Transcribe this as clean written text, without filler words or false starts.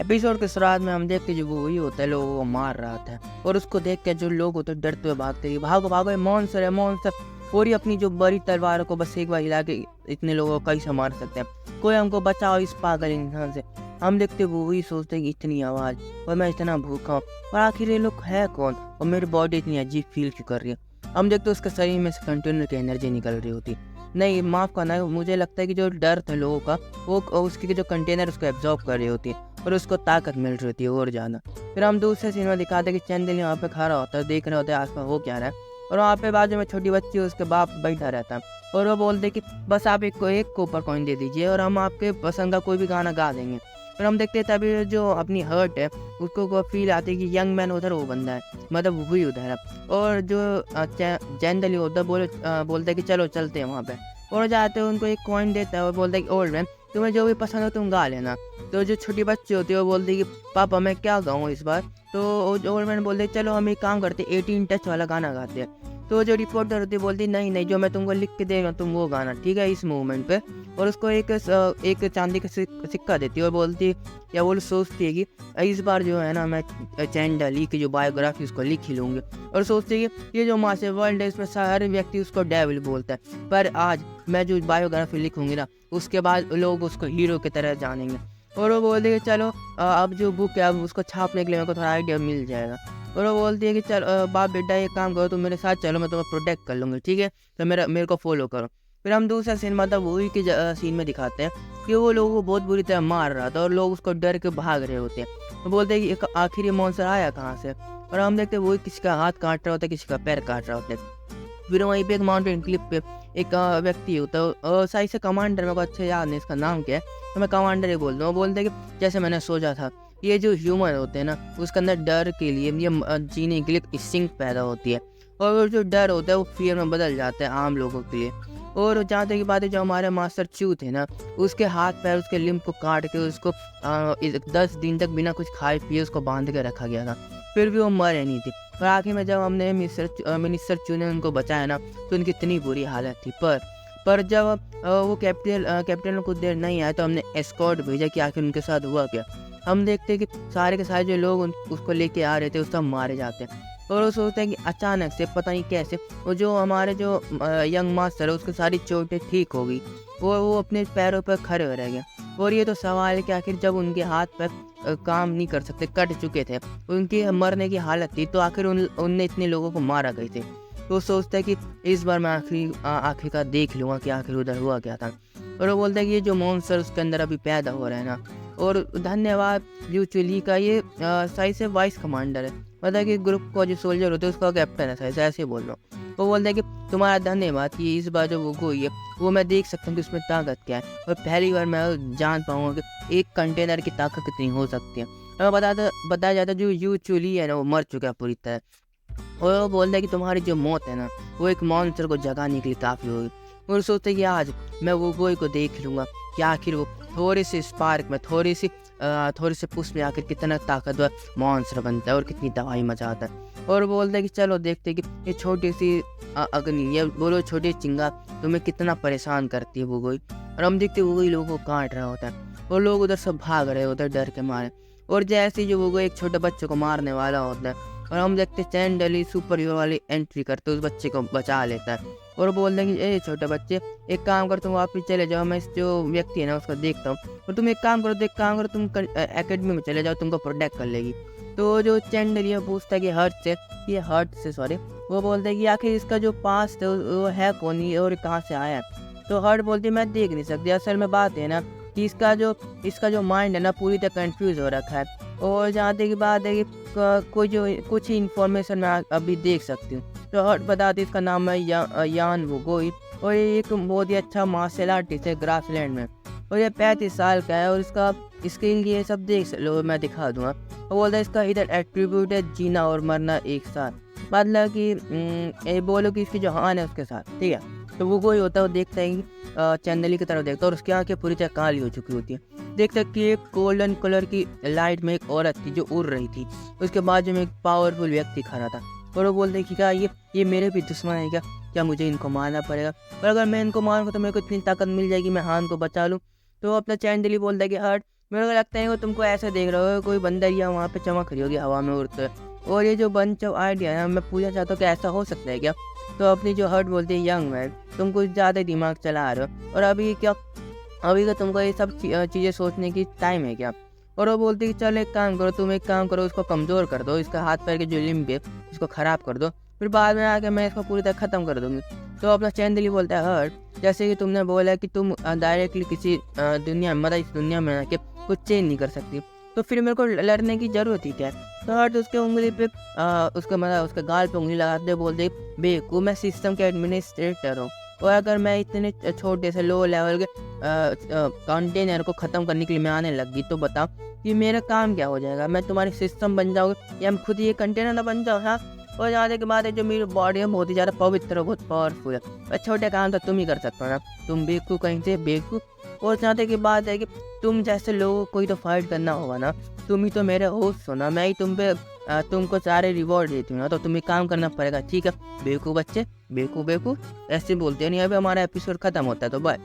Episode के शुरुआत में हम देखते जो वो वही होता है, लोगों को मार रहा था और उसको देख के जो लोग होते हैं डरते हुए भागते हैं, भागो भागो, ये मॉन्स्टर है मॉन्स्टर। और ये अपनी जो बड़ी तलवारों को बस एक बार हिला के इतने लोगों को कैसे मार सकते हैं, कोई हमको बचाओ इस पागल इंसान से। हम देखते वो वही सोचते हैं कि इतनी आवाज़ और मैं इतना भूखा हूँ और आखिर ये लोग है कौन और मेरी बॉडी इतनी अजीब फील क्यों कर रही है। हम देखते उसके शरीर में से कंटेनर की एनर्जी निकल रही होती। नहीं, माफ़ करना, मुझे लगता है कि जो डर था लोगों का वो उसकी जो कंटेनर उसको एब्जॉर्ब कर रही होती है और उसको ताकत मिल रही होती है और ज़्यादा। फिर हम दूसरे सीन में दिखाते हैं कि चंदेल वहाँ पे खड़ा होता है, देख रहे होते हैं आसपास हो क्या रहा है, और वहाँ पे बाजू में छोटी बच्ची उसके बाप बैठा रहता है और वो बोलते कि बस आप एक कॉपर कॉइन दे दीजिए और हम आपके पसंद का कोई भी गाना गा देंगे। फिर हम देखते हैं तभी जो अपनी हर्ट है उसको फील आती है कि यंग मैन उधर वो बंदा है, मतलब वही उधर है। और जो चंदेल होता है बोलते कि चलो चलते हैं वहाँ पे, और जाते हैं उनको एक कॉइन देता है और बोलता है कि ओल्ड मैन तुम्हें जो भी पसंद हो तुम गा लेना। तो जो छोटी बच्ची होती है वो बोलती है कि पापा मैं क्या गाऊँ इस बार। तो ओल्ड मैन बोलते चलो हम एक काम करते 18 टच वाला गाना गाते हैं। तो जो रिपोर्टर होती है बोलती नहीं नहीं, जो मैं तुमको लिख के देगा तुम वो गाना, ठीक है, इस मूवमेंट पे। और उसको एक चांदी का सिक्का देती है और बोलती या वो सोचती है कि इस बार जो है ना मैं चैंडली की जो बायोग्राफी उसको लिख ही लूँगी। और सोचती है कि ये जो मास्टर वर्ल्ड है इसमें हर व्यक्ति उसको डेविल बोलता है, पर आज मैं जो बायोग्राफी लिखूंगी ना उसके बाद लोग उसको हीरो की तरह जानेंगे। और वो बोलते कि चलो अब जो बुक है अब उसको छापने के लिए मेरे को थोड़ा आइडिया मिल जाएगा। और वो बोलती है कि चल बाप बेटा एक काम करो, तुम मेरे साथ चलो, मैं तुम्हें प्रोटेक्ट कर लूँगी, ठीक है, तो मेरे को फॉलो करो। फिर हम दूसरा सीन मतलब वही के सीन में दिखाते हैं कि वो लोगों को बहुत बुरी तरह मार रहा था और लोग उसको डर के भाग रहे होते हैं। तो बोलते हैं कि आखिर ये मॉन्स्टर आया कहाँ से। और हम देखते हैं वही किसी का हाथ काट रहा होता है, किसी का पैर काट रहा होता है। फिर वहीं पे एक माउंटेन क्लिप पे एक व्यक्ति होता है, सही से कमांडर, मेरे को अच्छे याद नहीं इसका नाम क्या है, तो मैं कमांडर ही बोल दूँ। वो बोलते हैं कि जैसे मैंने सोचा था, ये जो ह्यूमन होते हैं ना उसके अंदर डर के लिए ये जीने के लिए इंस्टिंक्ट पैदा होती है और वो जो डर होता है वो फियर में बदल जाता है आम लोगों के लिए। और जहाँ तक की बात है, जो हमारे मास्टर च्यू थे ना उसके हाथ पैर उसके लिम्ब को काट के उसको 10 दिन तक बिना कुछ खाए पिए उसको बांध के रखा गया था, फिर भी वो मरे नहीं थी। और आखिर में जब हमने मिनिस्टर च्यू ने उनको बचाया ना तो उनकी इतनी बुरी हालत थी। पर जब वो कैप्टन को देर नहीं आया तो हमने एस्कॉर्ट भेजा कि आखिर उनके साथ हुआ क्या। हम देखते हैं कि सारे के सारे जो लोग उसको लेके आ रहे थे उस सब मारे जाते हैं। और वो सोचते हैं कि अचानक से पता नहीं कैसे वो जो हमारे जो यंग मास्टर है उसकी सारी चोटें ठीक हो गई, वो अपने पैरों पर खड़े हो रह गए। और ये तो सवाल है कि आखिर जब उनके हाथ पैर काम नहीं कर सकते, कट चुके थे, उनकी मरने की हालत थी, तो आखिर उनने इतने लोगों को मारा कैसे। तो सोचता है कि इस बार मैं आखिरकार देख लूँगा कि आखिर उधर हुआ क्या था। और वो बोलता है कि ये जो मॉन्स्टर उसके अंदर अभी पैदा हो रहा है ना, और धन्यवाद यू चुली का, ये सही से वाइस कमांडर है, मतलब कि ग्रुप का जो सोल्जर होते हैं उसका कैप्टन है, सही से ऐसे बोल रहा हूँ। वो बोलता है कि तुम्हारा धन्यवाद कि इस बार जो वो हुई है वो मैं देख सकता हूँ कि उसमें ताकत क्या है, और पहली बार मैं जान पाऊँगा कि एक कंटेनर की ताकत कितनी हो सकती है। और बताया जाता है जो यू चुली है ना वो मर चुका है पूरी तरह। और वो बोलता है कि तुम्हारी जो मौत है ना वो एक मॉन्स्टर को जगाने के लिए काफ़ी होगी। और सोचते कि आज मैं वो गोई को देख लूँगा कि आखिर वो थोड़े से स्पार्क में थोड़ी सी पुश में आखिर कितना ताकतवर मॉन्स्टर बनता है और कितनी दवाई मचाता है। और बोलता है कि चलो देखते हैं कि ये छोटी सी अग्नि या बोलो छोटी चिंगा तुम्हें कितना परेशान करती है वो गोई। और हम देखते वो गोई लोगों को काट रहा होता है और लोग उधर सब भाग रहे होते हैं डर के मारे। और जैसे ही जो वो गोई एक छोटे बच्चे को मारने वाला होता है और हम देखते चैंडली सुपर हीरो वाली एंट्री करते उस बच्चे को बचा लेता है और बोल देंगे ए छोटे बच्चे एक काम कर, तुम वापस चले जाओ, मैं इस जो व्यक्ति है ना उसको देखता हूँ, और तुम एक काम करो तुम एकेडमी में चले जाओ, तुमको प्रोटेक्ट कर लेगी। तो जो चैंडली पूछता है कि हर्ट से सॉरी, वो बोलता है कि आखिर इसका जो पास्ट है वो है कौन ही और कहाँ से आया है। तो हर्ट बोलती है मैं देख नहीं सकती, असल में बात है ना कि इसका जो माइंड है ना पूरी तरह कंफ्यूज हो रखा है। और जहाँ तक की बात है कि कोई जो कुछ इन्फॉर्मेशन मैं अभी देख सकती हूँ। तो हर्ट बताती इसका नाम है यान वुगोई और ये एक बहुत ही अच्छा मार्शल आर्टिस्ट है ग्रासलैंड में, और ये 35 साल का है और इसका स्किल ये सब देख लो मैं दिखा दूंगा। और बोलता है इसका इधर एट्रीब्यूट है जीना और मरना एक साथ, मतलब कि ये बोलो कि इसकी जो हान है उसके साथ, ठीक है। तो वो कोई होता है वो देखता है कि चंदली की तरफ देखता है और उसकी आंखें पूरी तरह काली हो चुकी होती है। देखता कि एक गोल्डन कलर की लाइट में एक औरत थी जो उड़ रही थी, उसके बाजू में एक पावरफुल व्यक्ति खड़ा था। और वो बोलते कि क्या ये मेरे भी दुश्मन है क्या मुझे इनको मारना पड़ेगा, और अगर मैं इनको मारूंगा तो मेरे को इतनी ताकत मिल जाएगी मैं हान को बचा लूँ। तो अपना चैंडली बोलता है कि हर्ट मेरे को लगता है वो तुमको ऐसे देख रहे हो कोई बंदरिया वहाँ पे चमक रही होगी हवा में उड़ते हुए। और ये जो बंच ऑफ आइडिया है मैं पूछना चाहता हूँ कि ऐसा हो सकता है क्या? तो अपनी जो हर्ट बोलती है यंग मैन, तुम कुछ ज़्यादा दिमाग चला रहे हो और अभी का तुमको ये सब चीज़ें सोचने की टाइम है क्या? और वो बोलती है कि चल एक काम करो, तुम एक काम करो, इसको कमज़ोर कर दो, इसका हाथ पैर के जो लिम्ब है इसको ख़राब कर दो, फिर बाद में आके मैं इसको पूरी तरह ख़त्म कर दूँगी। तो अपना चैंडली बोलता है हर्ट, जैसे कि तुमने बोला कि तुम डायरेक्टली किसी दुनिया मतलब इस दुनिया में आके कुछ चेंज नहीं कर सकती, तो फिर मेरे को लड़ने की ज़रूरत ही क्या है? तो हर्ट उसके उंगली पे उसके मतलब उसके गाल पे उंगली लगाते हुए बोलते बेवकूफ़, मैं सिस्टम के एडमिनिस्ट्रेटर हूँ और अगर मैं इतने छोटे से लो लेवल के कंटेनर को ख़त्म करने के लिए मैं आने लगी तो बताओ कि मेरा काम क्या हो जाएगा? मैं तुम्हारी सिस्टम बन जाऊँगी या मैं खुद ही ये कंटेनर ना बन जाऊँ? हाँ, और जाने के बाद है जो मेरी बॉडी है बहुत ही ज़्यादा पवित्र और बहुत पावरफुल है और छोटे काम तो तुम ही कर सकते हो ना, तुम बेवकूफ़ कहीं से बेवकूफ़। और जहाँ तक की बात है कि तुम जैसे लोगों को ही तो फाइट करना होगा ना, तुम ही तो मेरे होस्ट हो ना, मैं ही तुम पे तुमको सारे रिवॉर्ड देती हूँ ना, तो तुम्हें काम करना पड़ेगा, ठीक है? बेवकूफ़ बच्चे, बेवकूफ़ बेवकूफ़ ऐसे बोलते हैं। नहीं, अभी हमारा एपिसोड खत्म होता है तो बाय।